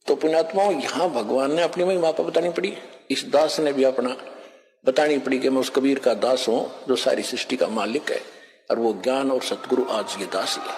तो पुण्यात्माओं, यहाँ भगवान ने अपनी महिमा बतानी पड़ी, इस दास ने भी अपना बतानी पड़ी कि मैं उस कबीर का दास हूं जो सारी सृष्टि का मालिक है, और वो ज्ञान और सतगुरु आज ये दास ही है।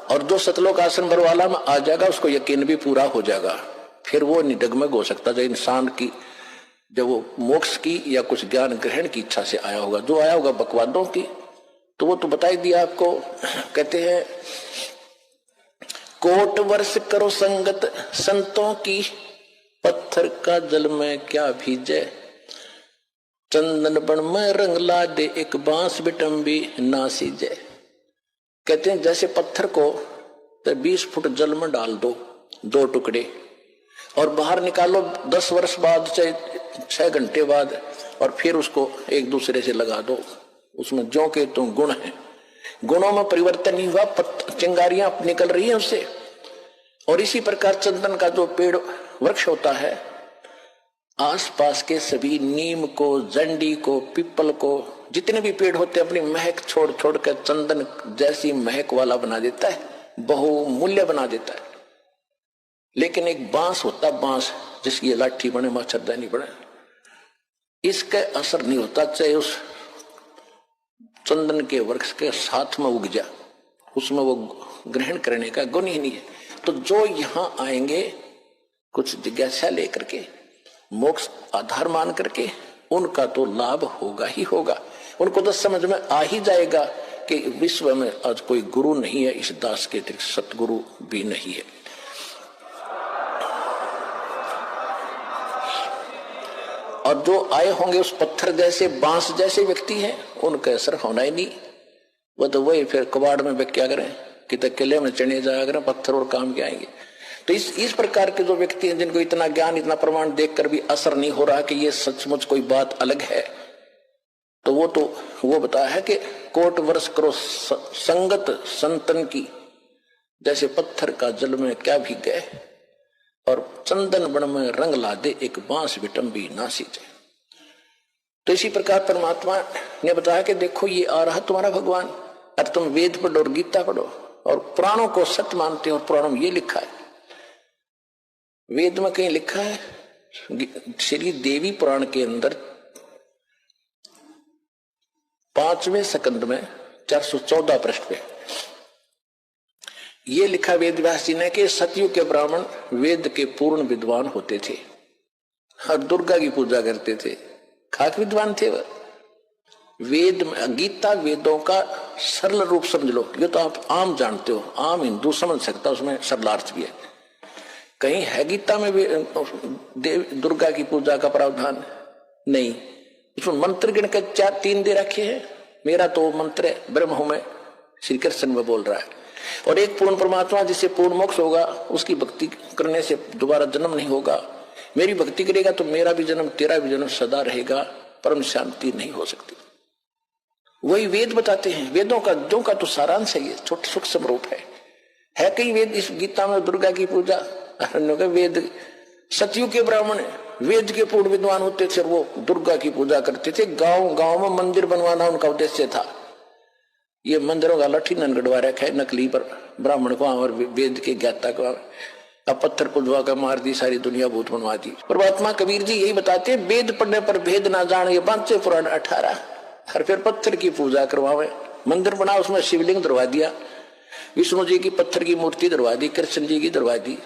और जो सतलोक आसन बरवाला में आ जाएगा उसको यकीन भी पूरा हो जाएगा, फिर वो निडगमग हो सकता जो इंसान की, जब वो मोक्ष की या कुछ ज्ञान ग्रहण की इच्छा से आया होगा, जो आया होगा बकवादों की, तो वो तो बता ही दिया आपको। कहते हैं कोट वर्ष करो संगत संतों की, पत्थर का जल में क्या भीजे, चंदन बन में रंग ला दे एक बांस बिटम्बी ना सीजे। कहते हैं जैसे पत्थर को 20 फुट जल में डाल दो, 2 टुकड़े, और बाहर निकालो 10 वर्ष बाद, चाहे 6 घंटे बाद, और फिर उसको एक दूसरे से लगा दो, उसमें जो के तो गुण है, गुणों में परिवर्तन नहीं हुआ, चिंगारियां निकल रही हैं उससे। और इसी प्रकार चंदन का जो पेड़ वृक्ष होता है, आसपास के सभी नीम को, जंडी को, पीपल को, जितने भी पेड़ होते हैं अपनी महक छोड़ छोड़ कर चंदन जैसी महक वाला बना देता है, बहुमूल्य बना देता है। लेकिन एक बांस होता, बांस जिसकी लाठी बने, मच्छरदानी बने, इसका असर नहीं होता, चाहे उस चंदन के वृक्ष के साथ में उग जा, उसमें वो ग्रहण करने का गुण ही नहीं है। तो जो यहाँ आएंगे कुछ जिज्ञासा लेकर के, मोक्ष आधार मान करके, उनका तो लाभ होगा ही होगा। उनको तो समझ में आ ही जाएगा कि विश्व में आज कोई गुरु नहीं है, इस दास के अतिरिक्त सतगुरु भी नहीं है। और जो आए होंगे उस पत्थर जैसे, बांस जैसे व्यक्ति हैं, उनका असर होना ही नहीं। वो तो वही फिर कबाड़ में क्या करें, कि तो किले में चढ़े जाया करें, पत्थर और काम के आएंगे। तो इस प्रकार के जो व्यक्ति हैं, जिनको इतना ज्ञान, इतना प्रमाण देखकर भी असर नहीं हो रहा कि ये सचमुच कोई बात अलग है, तो वो बताया है कि कोट वर्ष करो संगत संतन की, जैसे पत्थर का जल में क्या भीग गए, और चंदन बन में रंग ला दे एक बांस बिटम्बी ना सीजे। तो इसी प्रकार परमात्मा ने बताया कि देखो ये आ रहा तुम्हारा भगवान, और तुम वेद पढ़ो और गीता पढ़ो और पुराणों को सत्य मानते हो। और पुराणों में ये लिखा है, वेद में कहीं लिखा है, श्री देवी पुराण के अंदर 5वें स्कंद में 414 पृष्ठ पे ये लिखा वेद व्यास जी ने कि सतयुग के ब्राह्मण वेद के पूर्ण विद्वान होते थे और दुर्गा की पूजा करते थे, खाक विद्वान थे वह। वेद में, गीता वेदों का सरल रूप समझ लो, ये तो आप आम जानते हो, आम हिंदू समझ सकता, उसमें सरलार्थ भी है। कहीं है गीता में दुर्गा की पूजा का प्रावधान? नहीं। इसमें मंत्र गिन के 3 दे रखे हैं। मेरा तो मंत्र है ब्रह्म हूं मैं, श्री कृष्ण में बोल रहा है। और एक पूर्ण परमात्मा जिससे पूर्ण मोक्ष होगा, उसकी भक्ति करने से दोबारा जन्म नहीं होगा। मेरी भक्ति करेगा तो मेरा भी जन्म तेरा भी जन्म सदा रहेगा, परम शांति नहीं हो सकती। वही वेद बताते हैं। वेदों का जो का तो सारांश है, ये छोटा सूक्ष्म रूप है कई वेद इस गीता में दुर्गा की पूजा। वेद सतयुग के ब्राह्मण वेद के पूर्ण विद्वान होते थे, वो दुर्गा की पूजा करते थे। गांव गांव में मंदिर बनवाना उनका उद्देश्य था। ये मंदिरों का लठी ननगढ़वा रखा है नकली पर ब्राह्मण को और वेद के ज्ञाता को, अब पत्थर पुजवा कर मार दी, सारी दुनिया भूत बनवा दी। परमात्मा कबीर जी यही बताते हैं, वेद पढ़ने पर भेद ना जान, ये 5 पुराण 18। और फिर पत्थर की पूजा करवावे, मंदिर बना, उसमें शिवलिंग दरवा दिया, विष्णु जी की पत्थर की मूर्ति दरवा दी, कृष्ण जी की दरवा दी।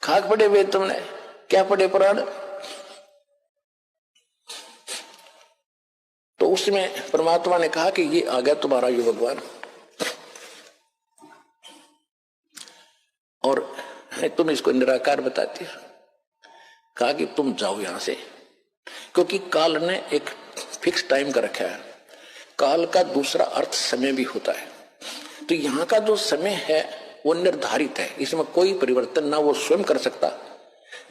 खाक पढ़े वेद तुमने, क्या पढ़े पुराण? तो उसमें परमात्मा ने कहा कि ये आ गया तुम्हारा ये भगवान, और तुम इसको निराकार बताते हो। कहा कि तुम जाओ यहां से, क्योंकि काल ने एक फिक्स टाइम का रखा है। काल का दूसरा अर्थ समय भी होता है। तो यहाँ का जो समय है वो निर्धारित है, इसमें कोई परिवर्तन ना वो स्वयं कर सकता,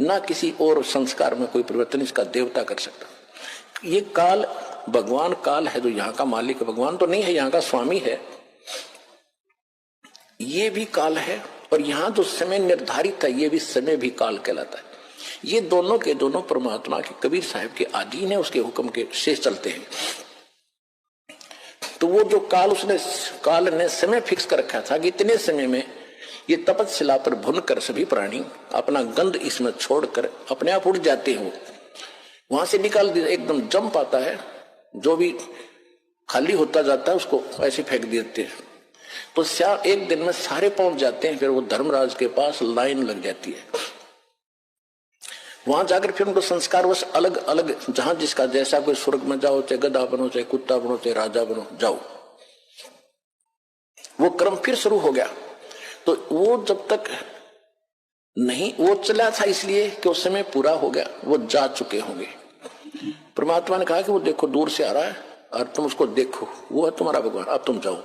ना किसी और संस्कार में कोई परिवर्तन इसका देवता कर सकता। ये काल भगवान काल है, जो यहाँ का मालिक भगवान तो नहीं है, यहाँ का स्वामी है, ये भी काल है। और यहाँ जो समय निर्धारित है, ये भी समय भी काल कहलाता है। ये दोनों के दोनों परमात्मा के कबीर साहब के अधीन है, उसके हुक्म के शेष चलते हैं। तो वो जो काल ने समय फिक्स कर रखा था कि इतने समय में ये तपस्शिला पर भुनकर सभी प्राणी अपना गंध इसमें छोड़कर अपने आप उड़ जाते हैं, वहां से निकाल दिया, एकदम जम पाता है, जो भी खाली होता जाता है उसको ऐसे फेंक देते हैं। तो एक दिन में सारे पहुंच जाते हैं। फिर वो धर्मराज के पास लाइन लग जाती है। वहां जाकर फिर उनको संस्कार वश अलग अलग, जहां जिसका जैसा, कोई स्वर्ग में जाओ, चाहे गधा बनो, चाहे कुत्ता बनो, चाहे राजा बनो, जाओ। वो क्रम फिर शुरू हो गया। तो वो जब तक नहीं, वो चला था इसलिए कि उस समय पूरा हो गया, वो जा चुके होंगे। परमात्मा ने कहा कि वो देखो दूर से आ रहा है और तुम उसको देखो, वो है तुम्हारा भगवान, अब तुम जाओ।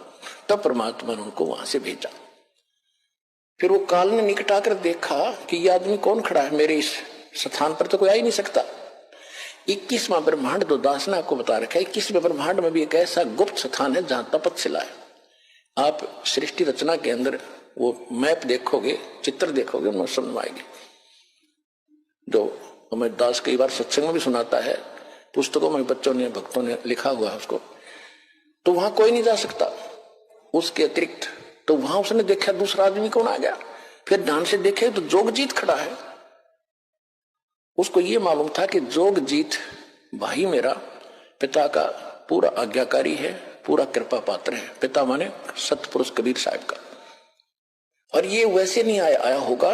तब परमात्मा ने उनको वहां से भेजा। फिर वो काल ने निकट आकर देखा कि ये आदमी कौन खड़ा है, मेरे इस स्थान पर तो कोई आ ही नहीं सकता। 21वां ब्रह्मांड तो दास ने आपको बता रखा है। 21वें ब्रह्मांड में भी एक ऐसा गुप्त स्थान है जहां तपस्शिला है। आप सृष्टि रचना के अंदर वो मैप देखोगे, चित्र देखोगे, उनमें समझ आएगी। जो हमें दास कई बार सत्संग में भी सुनाता है, पुस्तकों में बच्चों ने, भक्तों ने लिखा हुआ है उसको। तो वहां कोई नहीं जा सकता उसके अतिरिक्त। तो वहां उसने देखा दूसरा आदमी कौन आ गया। फिर ध्यान से देखे तो जोगजीत खड़ा है। उसको ये मालूम था कि जोगजीत भाई मेरा पिता का पूरा आज्ञाकारी है, पूरा कृपा पात्र है। पिता माने सतपुरुष कबीर साहब का। और ये वैसे नहीं आया होगा,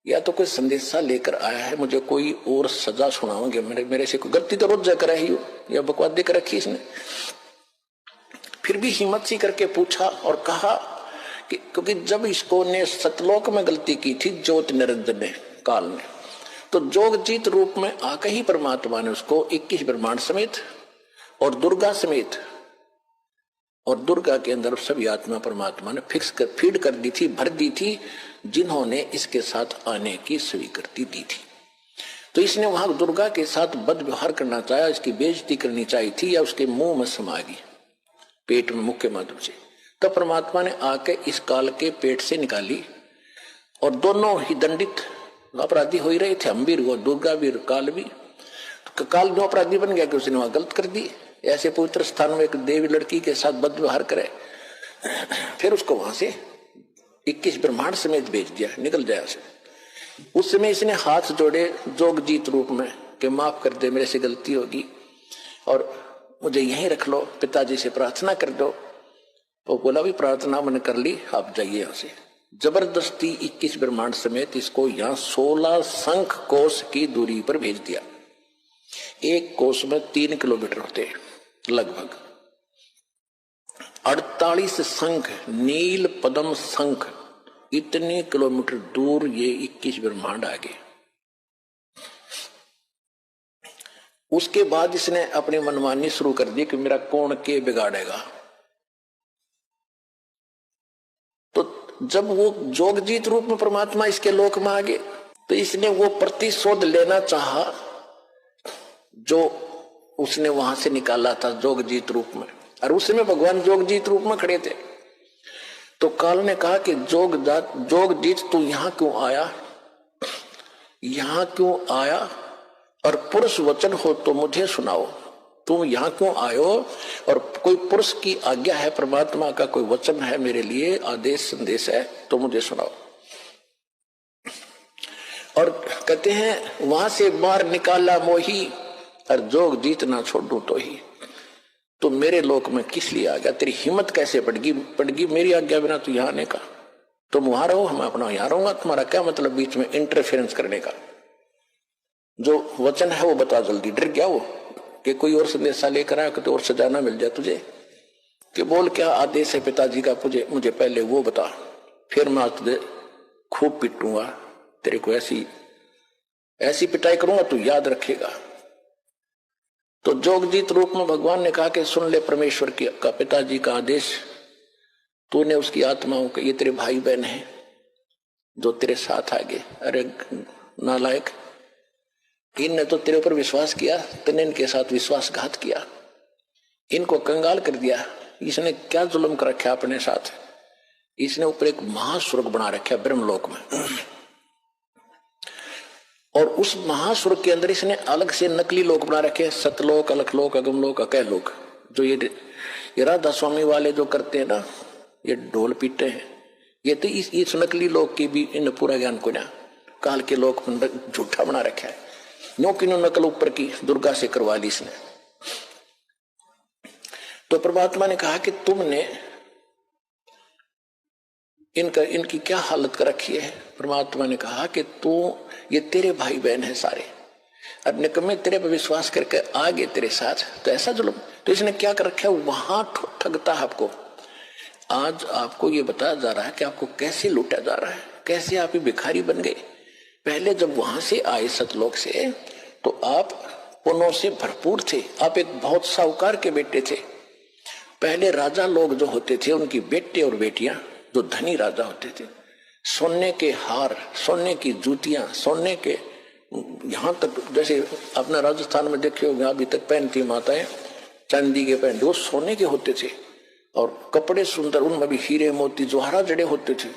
या तो कोई संदेशा लेकर आया है, मुझे कोई और सजा सुनाओगे, मेरे से कोई गलती तो रोज जाकर रही हो, या बकवास देकर रखी इसने। फिर भी हिम्मत सी करके पूछा और कहा कि क्योंकि जब इसको ने सतलोक में गलती की थी ज्योति निरंजन ने, काल ने, तो जोगजीत रूप में आकर ही परमात्मा ने उसको 21 ब्रह्मांड समेत और दुर्गा समेत, और दुर्गा के अंदर सभी आत्मा परमात्मा ने फिक्स कर फीड कर दी थी, भर दी थी, जिन्होंने इसके साथ आने की स्वीकृति दी थी। तो इसने वहां दुर्गा के साथ बद व्यवहार करना चाहा, इसकी बेइज्जती करनी चाहिए थी, या उसके मुंह में समा गई पेट में मुख्य माध्यम से। तब परमात्मा ने आके इस काल के पेट से निकाली, और दोनों ही दंडित अपराधी हो ही रहे थे, हम भी, दुर्गा भी, काल भी। तो काल जो अपराधी बन गया कि उसने वहां गलत कर दी। ऐसे पवित्र स्थान में एक देवी लड़की के साथ बद व्यवहार करे, फिर उसको वहां से 21 ब्रह्मांड समेत भेज दिया, निकल जाए उसे। उस समय इसने हाथ जोड़े जोगजीत रूप में कि माफ कर दे, मेरे से गलती होगी और मुझे यहीं रख लो, पिताजी से प्रार्थना कर दो। तो बोला भी प्रार्थना मैंने कर ली, आप जाइए यहाँ से। जबरदस्ती 21 ब्रह्मांड समेत इसको यहाँ 16 शंख कोश की दूरी पर भेज दिया। एक कोश में 3 किलोमीटर होते हैं लगभग। 48 शंख, नील पद्म शंख, इतने किलोमीटर दूर ये 21 ब्रह्मांड आ गए। उसके बाद इसने अपनी मनमानी शुरू कर दी कि मेरा कौन के बिगाड़ेगा। तो जब वो जोगजीत रूप में परमात्मा इसके लोक में आ गए, तो इसने वो प्रतिशोध लेना चाहा जो उसने वहां से निकाला था जोगजीत रूप में। और उस समय भगवान जोगजीत रूप में खड़े थे। तो काल ने कहा कि जोगजीत तू यहां क्यों आया, यहां क्यों आया, और पुरुष वचन हो तो मुझे सुनाओ। तुम यहां क्यों आयो, और कोई पुरुष की आज्ञा है, परमात्मा का कोई वचन है मेरे लिए, आदेश संदेश है, तो मुझे सुनाओ। और कहते हैं वहां से बाहर निकाला मोही, और जोगजीत ना छोड़ू तो ही। तो मेरे लोक में किस लिए आ गया, तेरी हिम्मत कैसे पड़गी मेरी आज्ञा बिना तू यहाँ आने का। तुम वहां रहो, हम अपना यहाँ रहूंगा, तुम्हारा क्या मतलब बीच में इंटरफेरेंस करने का। जो वचन है वो बता जल्दी। डर गया वो कि कोई और संदेशा लेकर आया तो और सजा ना मिल जाए तुझे, कि बोल क्या आदेश है पिताजी का, मुझे पहले वो बता, फिर मैं तुझे खूब पिटूंगा, तेरे को ऐसी पिटाई करूंगा तू याद रखेगा। तो जोगजीत रूप में भगवान ने कहा कि सुन ले परमेश्वर का, पिताजी का आदेश, तूने उसकी आत्माओं के, ये तेरे भाई बहन हैं जो तेरे साथ आ गए। अरे नालायक, इनने तो तेरे ऊपर विश्वास किया, तूने इनके साथ विश्वासघात किया, इनको कंगाल कर दिया। इसने क्या जुल्म कर रखा अपने साथ, इसने ऊपर एक महास्वर्ग बना रखा ब्रह्मलोक में, और उस महास्वर्ग के अंदर इसने अलग से नकली लोक बना रखे, सतलोक, अलखलोक, अगमलोक, अकैलोक। जो ये ये राधा स्वामी वाले जो करते हैं ना, ये ढोल पीटे हैं, ये तो इस नकली लोग की भी इन पूरा ज्ञान को ना काल के लोग झूठा बना रखा है। नो की नो नकल ऊपर की दुर्गा से करवा ली इसने। तो परमात्मा ने कहा कि तुमने इनकी क्या हालत कर रखी है। परमात्मा ने कहा कि तू, ये तेरे भाई बहन है सारे, अब निकम्मे तेरे पर विश्वास करके आ गए तेरे साथ, तो ऐसा जुल्म। तो इसने क्या कर रखा है, वहां ठगता है आपको। आज आपको ये बताया जा रहा है कि आपको कैसे लूटा जा रहा है, कैसे आप ही भिखारी बन गए। पहले जब वहां से आए सतलोक से, तो आप पुण्यों से भरपूर थे, आप एक बहुत साहूकार के बेटे थे। पहले राजा लोग जो होते थे, उनकी बेटे और बेटियां जो धनी राजा होते थे, सोने के हार, सोने की जूतियां, सोने के, यहां तक जैसे अपना राजस्थान में देखे होंगे अभी तक पहनती माताएं चांदी के पहनते, वो सोने के होते थे। और कपड़े सुंदर, उनमें भी हीरे मोती जोहरा जड़े होते थे।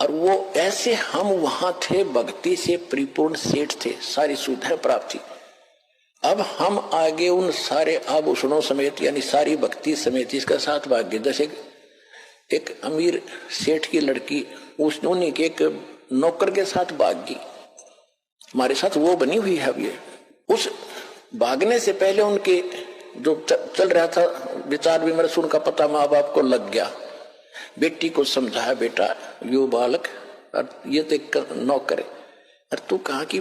और वो ऐसे हम वहां थे, भक्ति से परिपूर्ण सेठ थे, सारी सुविधाएं प्राप्त थी। अब हम आगे उन सारे आभूषणों समेत, यानी सारी भक्ति समेत इसका साथ भाग्य। जैसे एक अमीर सेठ की लड़की उस उन्हीं के एक नौकर के साथ भाग गई, हमारे साथ वो बनी हुई है। अब ये उस भागने से पहले उनके जो चल रहा था विचार विमर्श, उनका पता माँ बाप को लग गया। बेटी को समझाया, बेटा यो बालक और ये तो नौकर है, और तू कहाँ की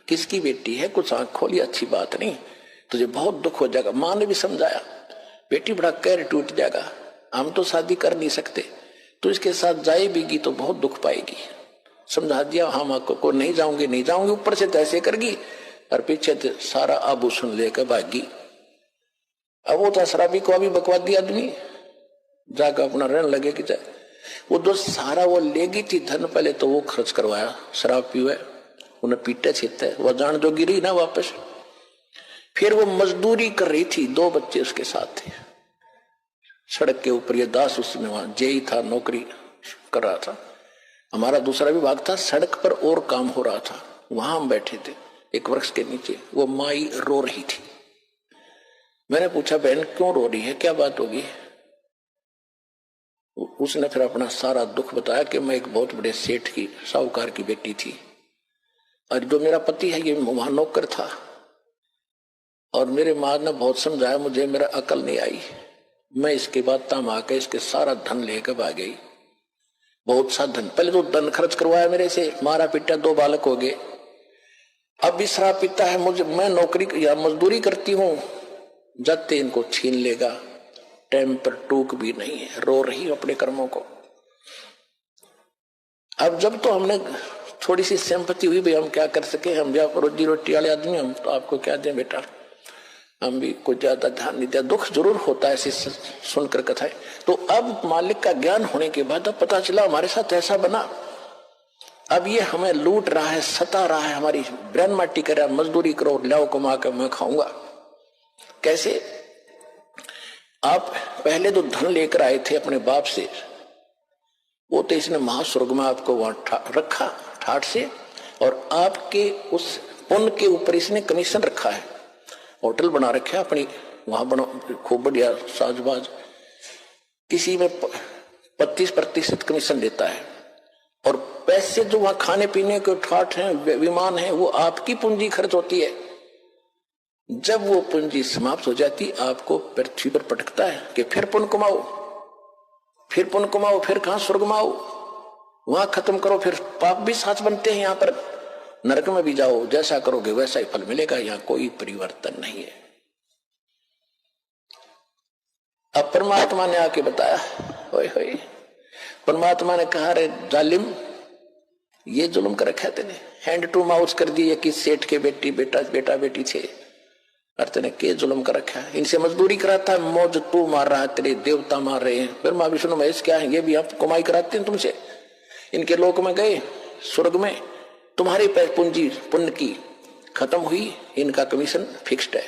किसकी बेटी है, कुछ आंख खोली, अच्छी बात नहीं, तुझे बहुत दुख हो जाएगा। माँ ने भी समझाया, बेटी बड़ा कैर टूट जाएगा, हम तो शादी कर नहीं सकते, तो इसके साथ जाएगी तो बहुत दुख पाएगी। समझा दिया, हम को नहीं जाऊंगी, नहीं जाऊंगी, ऊपर से तो ऐसे करगी और पीछे से सारा आभूषण लेकर भागी। अब वो था शराबी को, अभी बकवादी आदमी जाकर अपना रहने लगे कि वो जो सारा वो लेगी थी धन, पहले तो वो खर्च करवाया, शराब पीवे, उन्हें पीटे छीते, वो जान जो गिरी ना वापस। फिर वो मजदूरी कर रही थी, 2 बच्चे उसके साथ थे सड़क के ऊपर। ये दास उसमें वहां जेई था, नौकरी कर रहा था। हमारा दूसरा विभाग था, सड़क पर और काम हो रहा था, वहां हम बैठे थे एक वृक्ष के नीचे। वो माई रो रही थी। मैंने पूछा, बहन क्यों रो रही है, क्या बात होगी। उसने फिर अपना सारा दुख बताया कि मैं एक बहुत बड़े सेठ की, साहूकार की बेटी थी, और जो मेरा पति है ये वहां नौकर था, और मेरे माँ ने बहुत समझाया मुझे, मेरा अकल नहीं आई, मैं इसके बाद तम आके इसके सारा धन लेकर भाग गई। बहुत सा धन, पहले तो धन खर्च करवाया मेरे से, मारा पीटा, 2 बालक हो गए। अब भी शराब पीता है मुझे, मैं नौकरी या मजदूरी करती हूँ, जाते इनको छीन लेगा, टाइम पर टूक भी नहीं है, रो रही अपने कर्मों को। अब जब तो हमने थोड़ी सी सिंपैथी हुई, भाई हम क्या कर सके, हम भी रोजी रोटी वाले आदमी, हम तो आपको क्या दें बेटा, हम भी कुछ ज्यादा ध्यान नहीं दिया। दुख जरूर होता है ऐसी सुनकर कथाएं। तो अब मालिक का ज्ञान होने के बाद अब पता चला हमारे साथ ऐसा बना, अब ये हमें लूट रहा है, सता रहा है, हमारी ब्रेन माटी कर रहा है, मजदूरी करो, लाओ कमा कर मैं खाऊंगा। कैसे? आप पहले तो धन लेकर आए थे अपने बाप से, वो तो इसने महास्वर्ग में आपको वहां रखा ठाठ से, और आपके उस पुण्य के ऊपर इसने कमीशन रखा है, होटल बना रखे है अपनी, वहां बना खूब बढ़िया साजबाज, किसी में 25% कमीशन देता है, और पैसे जो वहां खाने पीने के ठाठ हैं, विमान है, वो आपकी पूंजी खर्च होती है। जब वो पूंजी समाप्त हो जाती, आपको पृथ्वी पर पटकता है कि फिर पुण्य कमाओ, फिर पुण्य कमाओ, फिर कहां स्वर्ग में आओ, वहां खत्म करो, फिर पाप भी साथ बनते हैं, यहां पर नरक में भी जाओ, जैसा करोगे वैसा ही फल मिलेगा, यहां कोई परिवर्तन नहीं है। अब परमात्मा ने आके बताया, ओए होए, परमात्मा ने कहा, रे जालिम, ये जुल्म कर रखा है तेने, हैंड टू माउथ कर दिए कि सेठ के बेटी बेटा बेटी थे, और तेने के जुल्म कर रखा है, इनसे मजदूरी कराता है, मौज तू मार रहा है, तेरे देवता मार रहे हैं, फिर माँ विष्णु महेश क्या है, ये भी आप कमाई कराते हैं तुमसे, इनके लोक में गए, स्वर्ग में तुम्हारी पूंजी पुण्य की खत्म हुई, इनका कमीशन फिक्स्ड है,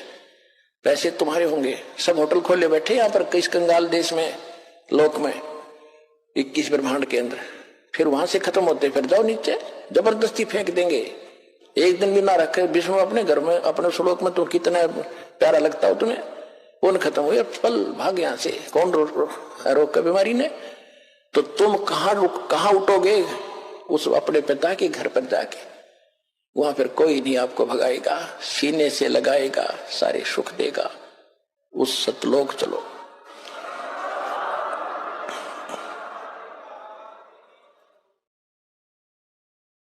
पैसे तुम्हारे होंगे, सब होटल खोले बैठे यहाँ पर किस कंगाल देश में, लोक में, 21 ब्रह्मांड के अंदर, फिर वहां से खत्म होते, फिर जाओ नीचे, जबरदस्ती फेंक देंगे, एक दिन भी ना रखे। विष्णु अपने घर में, अपने श्लोक में तो कितना प्यारा लगता हो तुम्हें, कौन खत्म हुए, फल भाग यहां से, कौन रोक का बीमारी ने। तो तुम कहां उठोगे, उस अपने पिता के घर पर जाके, वहां फिर कोई नहीं आपको भगाएगा, सीने से लगाएगा, सारे सुख देगा, उस सतलोक चलो।